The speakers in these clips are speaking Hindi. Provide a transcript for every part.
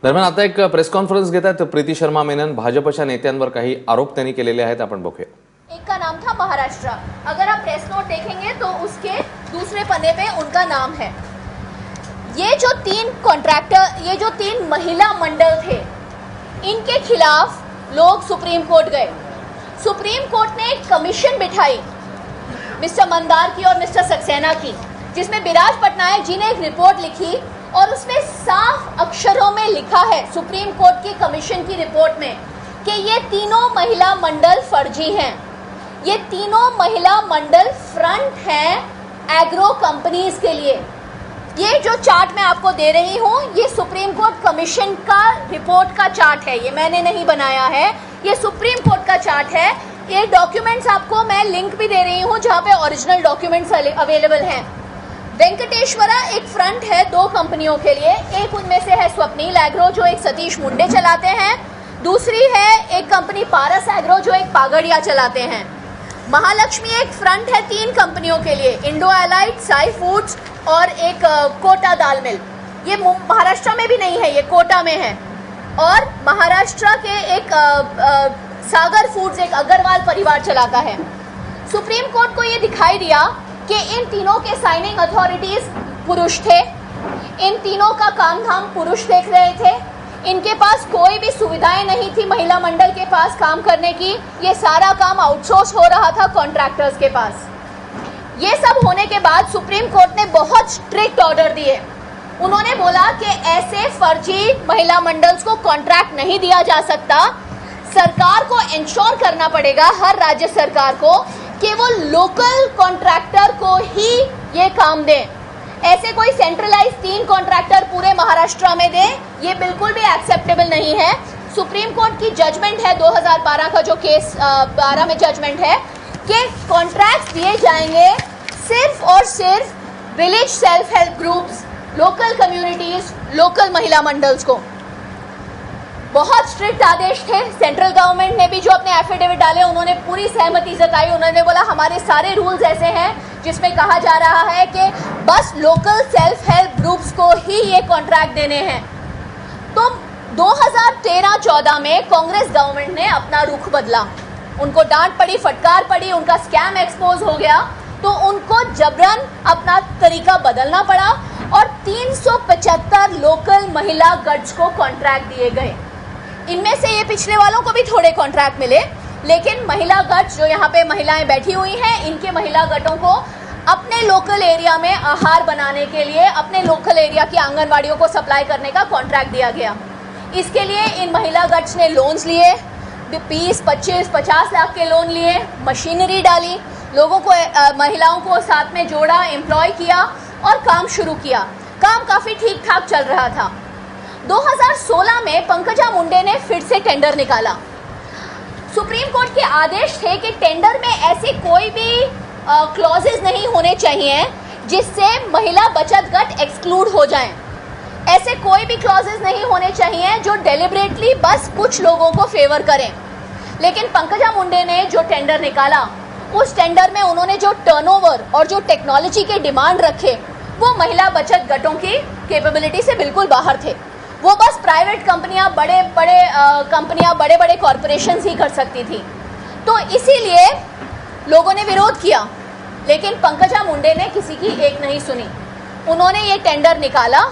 दरम्यान आता एक प्रेस कॉन्फरन्स घेत आहेत प्रीती शर्मा मेनन. भाजपच्या नेत्यांवर काही आरोप त्यांनी केलेले आहेत, आपण बघूया. एक का नाम था महाराष्ट्र. अगर आप प्रेस नोट देखेंगे तो उसके दूसरे पन्ने पे उनका नाम है. ये जो 3 कॉन्ट्रैक्टर, ये जो 3 महिला मंडल थे, इनके खिलाफ लोग सुप्रीम कोर्ट गए. सुप्रीम कोर्ट ने एक कमीशन बिठाई मिस्टर मंदार की और मिस्टर सक्सेना की, जिसमें बिराज पटनायक जी ने एक रिपोर्ट लिखी और उसमें साफ अक्षरों में लिखा है सुप्रीम कोर्ट की कमीशन की रिपोर्ट में कि ये तीनों महिला मंडल फर्जी हैं. ये तीनों महिला मंडल फ्रंट हैं एग्रो कंपनीज के लिए. ये जो चार्ट मैं आपको दे रही हूँ, ये सुप्रीम कोर्ट कमीशन का रिपोर्ट का चार्ट है. ये मैंने नहीं बनाया है, ये सुप्रीम कोर्ट का चार्ट है. ये डॉक्यूमेंट्स आपको मैं लिंक भी दे रही हूँ जहाँ पे ओरिजिनल डॉक्यूमेंट्स अवेलेबल हैं. वेंकटेश्वरा एक फ्रंट है 2 कंपनियों के लिए. एक उनमें से है स्वप्नील एग्रो जो एक सतीश मुंडे चलाते हैं. दूसरी है एक कंपनी पारस एग्रो जो एक पागड़िया चलाते हैं. महालक्ष्मी एक फ्रंट है 3 कंपनियों के लिए, इंडो एलाइट, साई फूड्स और एक कोटा दाल मिल. ये महाराष्ट्र में भी नहीं है, ये कोटा में है. और महाराष्ट्र के एक सागर फूड्स एक अग्रवाल परिवार चलाता है. सुप्रीम कोर्ट को ये दिखाई दिया कि इन तीनों के साइनिंग अथॉरिटीज पुरुष थे. इन तीनों का काम धाम पुरुष देख रहे थे. इनके पास कोई भी सुविधाएं नहीं थी महिला मंडल के पास काम करने की. ये सारा काम आउटसोर्स हो रहा था कॉन्ट्रैक्टर्स के पास. ये सब होने के बाद सुप्रीम कोर्ट ने बहुत स्ट्रिक्ट ऑर्डर दिए. उन्होंने बोला कि ऐसे फर्जी महिला मंडल्स को कॉन्ट्रैक्ट नहीं दिया जा सकता. सरकार को इंश्योर करना पड़ेगा, हर राज्य सरकार को, कि वो लोकल कॉन्ट्रैक्टर को ही ये काम दें. ऐसे कोई सेंट्रलाइज 3 कॉन्ट्रैक्टर पूरे महाराष्ट्र में दें, ये बिल्कुल भी एक्सेप्टेबल नहीं है. सुप्रीम कोर्ट की जजमेंट है 2012 का, जो केस 12 में जजमेंट है कि कॉन्ट्रैक्ट दिए जाएंगे सिर्फ और सिर्फ village self help groups, local communities, local महिला मंडल्स को. बहुत स्ट्रिक्ट आदेश थे. सेंट्रल गवर्नमेंट ने भी जो अपने एफिडेविट डाले, उन्होंने पूरी सहमति जताई. उन्होंने बोला हमारे सारे रूल्स ऐसे हैं जिसमें कहा जा रहा है कि बस लोकल सेल्फ हेल्प ग्रुप्स को ही ये कॉन्ट्रैक्ट देने हैं. तो 2013-14 में कांग्रेस गवर्नमेंट ने अपना रुख बदला. उनको डांट पड़ी, फटकार पड़ी, उनका स्कैम एक्सपोज हो गया, तो उनको जबरन अपना तरीका बदलना पड़ा और 375 लोकल महिला गट्स को कॉन्ट्रैक्ट दिए गए. इनमें से ये पिछले वालों को भी थोड़े कॉन्ट्रैक्ट मिले, लेकिन महिला गट्स जो यहाँ पे महिलाएं बैठी हुई हैं, इनके महिला गटों को अपने लोकल एरिया में आहार बनाने के लिए अपने लोकल एरिया की आंगनवाड़ियों को सप्लाई करने का कॉन्ट्रैक्ट दिया गया. इसके लिए इन महिला गट्स ने लोन्स लिए, 20, 25, 50 लाख के लोन लिए, मशीनरी डाली, लोगों को महिलाओं को साथ में जोड़ा, एम्प्लॉय किया और काम शुरू किया. काम काफ़ी ठीक ठाक चल रहा था. 2016 में पंकजा मुंडे ने फिर से टेंडर निकाला. सुप्रीम कोर्ट के आदेश थे कि टेंडर में ऐसे कोई भी क्लॉजेस नहीं होने चाहिए जिससे महिला बचत गट एक्सक्लूड हो जाएं. ऐसे कोई भी क्लॉजेस नहीं होने चाहिए जो डेलिबरेटली बस कुछ लोगों को फेवर करें. लेकिन पंकजा मुंडे ने जो टेंडर निकाला, उस टेंडर में उन्होंने जो टर्नओवर और जो टेक्नोलॉजी के डिमांड रखे, वो महिला बचत गटों की कैपेबिलिटी से बिल्कुल बाहर थे. वो बस प्राइवेट कंपनियां, बड़े बड़े कॉरपोरेशंस ही कर सकती थी. तो इसीलिए लोगों ने विरोध किया, लेकिन पंकजा मुंडे ने किसी की एक नहीं सुनी. उन्होंने ये टेंडर निकाला.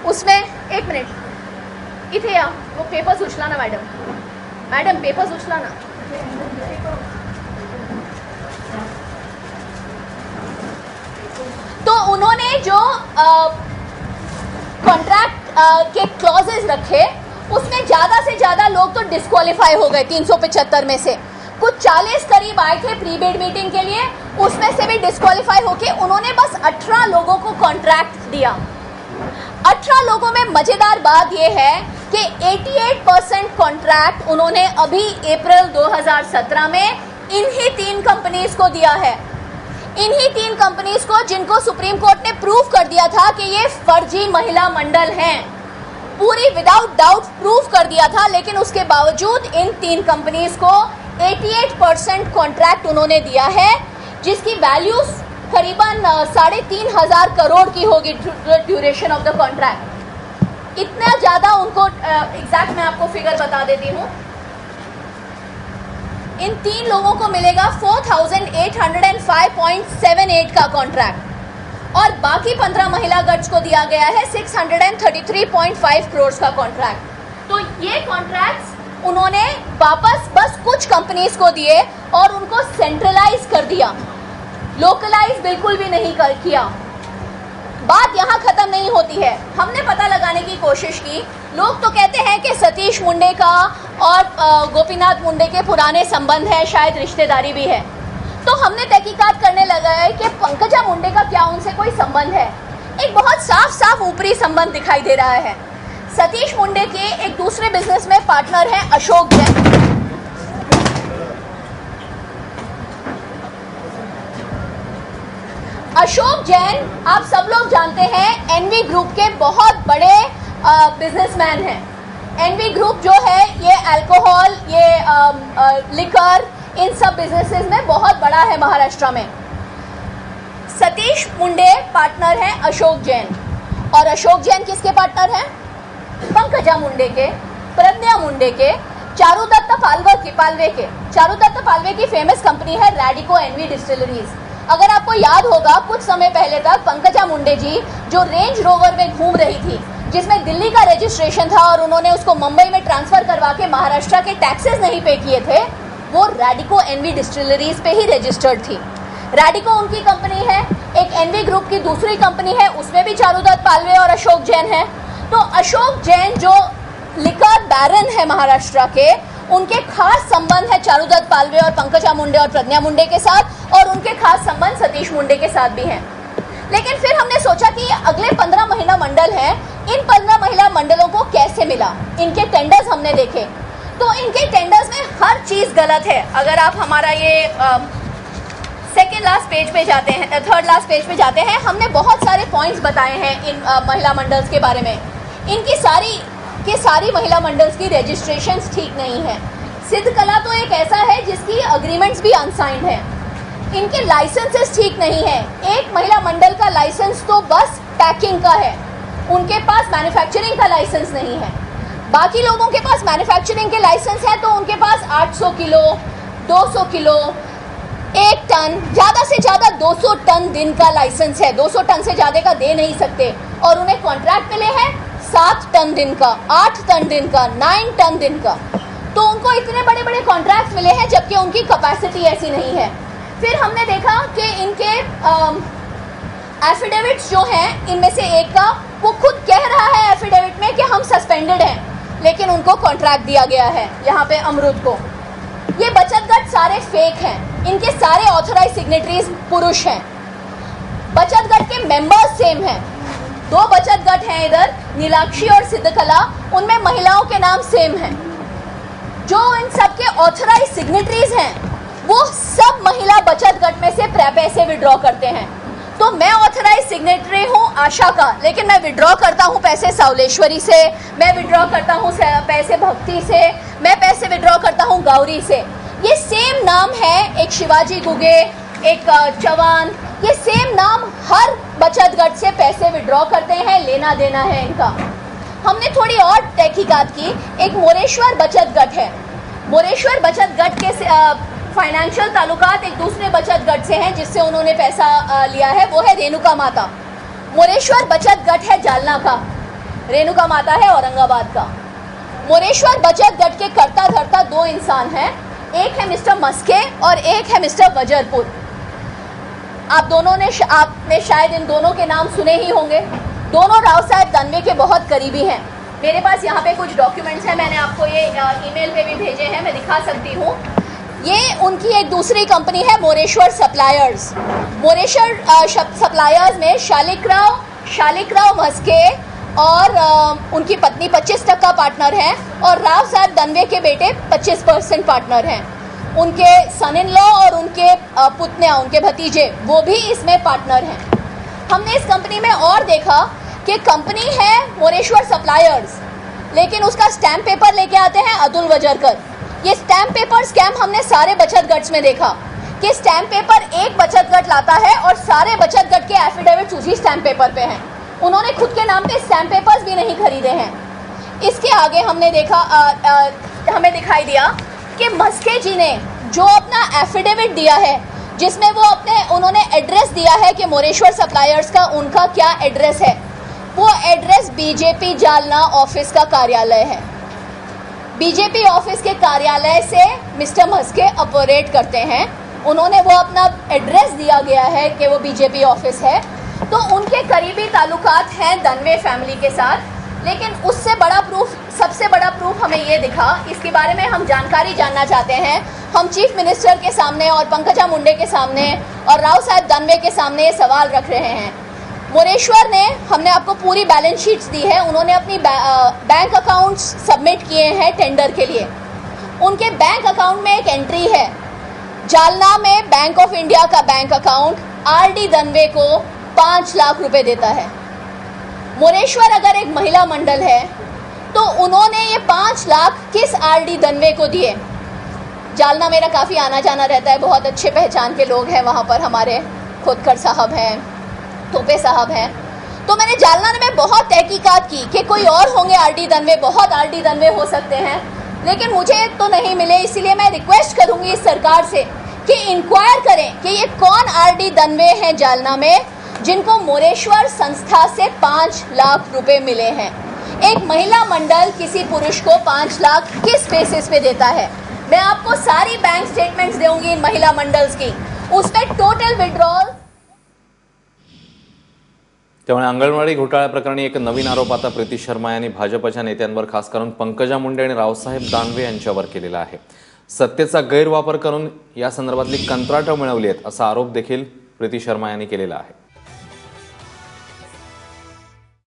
उसमें 1 मिनट इथे या, वो पेपर्स उछला ना मैडम पेपर्स उछला ना. तो उन्होंने जो कॉन्ट्रैक्ट के क्लॉजेस रखे, उसमें ज़्यादा से ज़्यादा लोग तो डिस्क्वालीफाई हो गए. 375 में से कुछ 40 करीब आए थे प्री बिड मीटिंग के लिए, उसमें से भी डिस्क्वालीफाई होके उन्होंने बस 18 लोगों को कॉन्ट्रैक्ट दिया. 18 लोगों में मज़ेदार बात यह है कि 88% कॉन्ट्रैक्ट उन्होंने अभी अप्रैल 2017 में इन्हीं 3 कंपनीज को दिया है. इन्हीं 3 कंपनीज को जिनको सुप्रीम कोर्ट ने प्रूव कर दिया था कि ये फर्जी महिला मंडल हैं. पूरी विदाउट डाउट प्रूव कर दिया था, लेकिन उसके बावजूद इन 3 कंपनीज को 88% कॉन्ट्रैक्ट उन्होंने दिया है, जिसकी वैल्यू करीबन 3,500 करोड़ की होगी ड्यूरेशन ऑफ द कॉन्ट्रैक्ट. इतना ज़्यादा उनको एग्जैक्ट मैं आपको फिगर बता देती हूँ। इन 3 लोगों को मिलेगा 4805.78 का कॉन्ट्रैक्ट और बाकी 15 महिला गट्स को दिया गया है 633.5 करोड़ का कॉन्ट्रैक्ट। तो ये कॉन्ट्रैक्ट्स उन्होंने वापस बस कुछ कंपनीज को दिए और उनको सेंट्रलाइज कर दिया, लोकलाइज बिल्कुल भी नहीं किया। बात यहाँ खत्म नहीं होती है। हमने पता लगाने की कोशिश की। लोग तो कहते हैं कि सतीश मुंडे का और गोपीनाथ मुंडे के पुराने संबंध है, शायद रिश्तेदारी भी है। तो हमने तहकीकात करने लगा है कि पंकजा मुंडे का क्या उनसे कोई संबंध है। एक बहुत साफ साफ ऊपरी संबंध दिखाई दे रहा है। सतीश मुंडे के एक दूसरे बिजनेस में पार्टनर हैं अशोक जैन। अशोक जैन आप सब लोग जानते हैं एनवी ग्रुप के बहुत बड़े बिजनेसमैन हैं। एनवी ग्रुप जो है ये अल्कोहल, ये लिकर, इन सब बिजनेसेस में बहुत बड़ा है महाराष्ट्र में। सतीश मुंडे पार्टनर हैं अशोक जैन और अशोक जैन किसके पार्टनर हैं? पंकजा मुंडे के, प्रज्ञा मुंडे के, चारुदत्त पालवे के। चारुदत्त पालवे की फेमस कंपनी है रैडिको एनवी डिस्टिलरीज। अगर आपको याद होगा कुछ समय पहले तक पंकजा मुंडे जी जो रेंज रोवर में घूम रही थी, जिसमें दिल्ली का रजिस्ट्रेशन था और उन्होंने उसको मुंबई में ट्रांसफर करवा के महाराष्ट्र के टैक्सेस नहीं पे किए थे, वो रैडिको एनवी डिस्टिलरीज पे ही रजिस्टर्ड थी। रैडिको उनकी कंपनी है। एक एनवी ग्रुप की दूसरी कंपनी है, उसमें भी चारुदत्त पालवे और अशोक जैन है। तो अशोक जैन जो लिकर बैरन है महाराष्ट्र के, उनके खास संबंध है चारुदत्त पालवे और पंकजा मुंडे और प्रज्ञा मुंडे के साथ, और उनके खास संबंध सतीश मुंडे के साथ भी हैं। लेकिन फिर हमने सोचा कि अगले 15 महिला मंडल हैं, इन 15 महिला मंडलों को कैसे मिला। इनके टेंडर्स हमने देखे तो इनके टेंडर्स में हर चीज़ गलत है। अगर आप हमारा ये सेकेंड लास्ट पेज पे जाते हैं, थर्ड लास्ट पेज पे जाते हैं, हमने बहुत सारे पॉइंट्स बताए हैं इन महिला मंडल्स के बारे में। इनकी सारी महिला मंडल्स की रजिस्ट्रेशंस ठीक नहीं है। सिद्धकला तो एक ऐसा है जिसकी अग्रीमेंट्स भी अनसाइंड है। इनके लाइसेंसेस ठीक नहीं है। एक महिला मंडल का लाइसेंस तो बस पैकिंग का है, उनके पास मैन्युफैक्चरिंग का लाइसेंस नहीं है। बाकी लोगों के पास मैन्युफैक्चरिंग के लाइसेंस है तो उनके पास 800 किलो, 200 किलो, 1 टन, ज़्यादा से ज़्यादा 200 टन दिन का लाइसेंस है। 200 टन से ज़्यादा का दे नहीं सकते। और उन्हें कॉन्ट्रैक्ट मिले हैं 7 टन दिन का, 8 टन दिन का, 9 टन दिन का। तो उनको इतने बड़े बड़े कॉन्ट्रैक्ट मिले हैं जबकि उनकी कैपेसिटी ऐसी नहीं है। फिर हमने देखा कि इनके एफिडेविट्स जो हैं, इनमें से एक का वो खुद कह रहा है एफिडेविट में कि हम सस्पेंडेड हैं, लेकिन उनको कॉन्ट्रैक्ट दिया गया है यहाँ पे अमरुद को। ये बचत गट सारे फेक हैं। इनके सारे ऑथराइज सिग्नेटरीज पुरुष हैं। बचत गट के मेंबर्स सेम हैं। 2 बचत गट हैं इधर, नीलाक्षी और सिद्धकला, उनमें महिलाओं के नाम सेम हैं। जो इन सबके ऑथराइज सिग्नेटरीज हैं वो सब महिला बचत गट में से पैसे विड्रॉ करते हैं। तो मैं ऑथराइज सिग्नेटरी हूँ आशा का, लेकिन मैं विड्रॉ करता हूँ पैसे सावलेश्वरी से, मैं विड्रॉ करता हूँ पैसे भक्ति से, मैं पैसे विड्रॉ करता हूँ गौरी से। ये सेम नाम है, एक शिवाजी गुगे, एक चौहान, ये सेम नाम हर बचत गट से पैसे विड्रॉ करते हैं, लेना देना है इनका। हमने थोड़ी और तहकीकात की। एक मोरेश्वर बचत गट है। मोरेश्वर बचत गट के फाइनेंशियल ताल्लुकात एक दूसरे बचत गट से हैं जिससे उन्होंने पैसा लिया है, वो है रेणुका माता। मोरेश्वर बचत गट है जालना का, रेणुका माता है औरंगाबाद का। मोरेश्वर बचत गट के कर्ता धर्ता 2 इंसान हैं, एक है मिस्टर मस्के और एक है मिस्टर वजरपुर। आपने शायद इन दोनों के नाम सुने ही होंगे। दोनों राव साहब दानवे के बहुत करीबी हैं। मेरे पास यहाँ पे कुछ डॉक्यूमेंट्स हैं, मैंने आपको ये ईमेल पे भी भेजे हैं, मैं दिखा सकती हूँ। ये उनकी एक दूसरी कंपनी है मोरेश्वर सप्लायर्स। मोरेश्वर सप्लायर्स में शालिकराव मस्के और उनकी पत्नी 25% पार्टनर हैं और राव साहब दानवे के बेटे 25% पार्टनर हैं। उनके सन इन लॉ और उनके पुतनिया, उनके भतीजे, वो भी इसमें पार्टनर हैं। हमने इस कंपनी में और देखा कि कंपनी है मोरेश्वर सप्लायर्स, लेकिन उसका स्टैम्प पेपर लेके आते हैं अतुल वजरकर। ये स्टैम्प पेपर स्कैम हमने सारे बचत गट्स में देखा कि स्टैम्प पेपर एक बचत गट लाता है और सारे बचत गट के एफिडेविट्स उसी स्टैम्प पेपर पे हैं। उन्होंने खुद के नाम पे स्टैम्प पेपर्स भी नहीं खरीदे हैं। इसके आगे हमने देखा हमें दिखाई दिया कि मस्के जी ने जो अपना एफिडेविट दिया है, जिसमें वो उन्होंने एड्रेस दिया है कि मोरेश्वर सप्लायर्स का उनका क्या एड्रेस है, वो एड्रेस बीजेपी जालना ऑफिस का कार्यालय है। बीजेपी ऑफिस के कार्यालय से मिस्टर मस्के ऑपरेट करते हैं। उन्होंने वो अपना एड्रेस दिया गया है कि वो बीजेपी ऑफिस है, तो उनके करीबी ताल्लुकात हैं दनवे फैमिली के साथ। लेकिन उससे बड़ा प्रूफ, सबसे बड़ा प्रूफ हमें ये दिखा, इसके बारे में हम जानकारी जानना चाहते हैं। हम चीफ मिनिस्टर के सामने और पंकजा मुंडे के सामने और राव साहब दानवे के सामने ये सवाल रख रहे हैं। मोरेश्वर ने, हमने आपको पूरी बैलेंस शीट्स दी है, उन्होंने अपनी बैंक अकाउंट्स सबमिट किए हैं टेंडर के लिए। उनके बैंक अकाउंट में एक एंट्री है, जालना में बैंक ऑफ इंडिया का बैंक अकाउंट आरडी दनवे को 5 लाख रुपए देता है। मोरेश्वर अगर एक महिला मंडल है तो उन्होंने ये 5 लाख किस आरडी दनवे को दिए? जालना मेरा काफ़ी आना जाना रहता है, बहुत अच्छे पहचान के लोग हैं वहाँ पर, हमारे खोदकर साहब हैं, तोपे साहब हैं। तो मैंने जालना में बहुत तहकीकात की कि कोई और होंगे आरडी दनवे, बहुत आरडी दनवे हो सकते हैं, लेकिन मुझे तो नहीं मिले। इसीलिए मैं रिक्वेस्ट करूंगी इस सरकार से कि इंक्वायर करें कि ये कौन आरडी दनवे हैं जालना में जिनको मोरेश्वर संस्था से 5 लाख रुपए मिले हैं। एक महिला मंडल किसी पुरुष को 5 लाख किस बेसिस पे देता है? मैं आपको सारी बैंक स्टेटमेंट्स दूंगी इन महिला मंडल्स की, उस पर टोटल विड्रॉल। त्यामुळे अंगणवाडी घोटाळ्या प्रकरणी एक नवीन आरोप आता प्रीती शर्मा यांनी भाजपच्या नेत्यांवर, खास करून पंकजा मुंडे आणि रावसाहेब दानवे यांच्यावर केलेला आहे। सत्तेचा गैरवापर करून या संदर्भातली कंत्राटं मिळवली आहेत असा आरोप देखील प्रीती शर्मा यांनी केलेला आहे।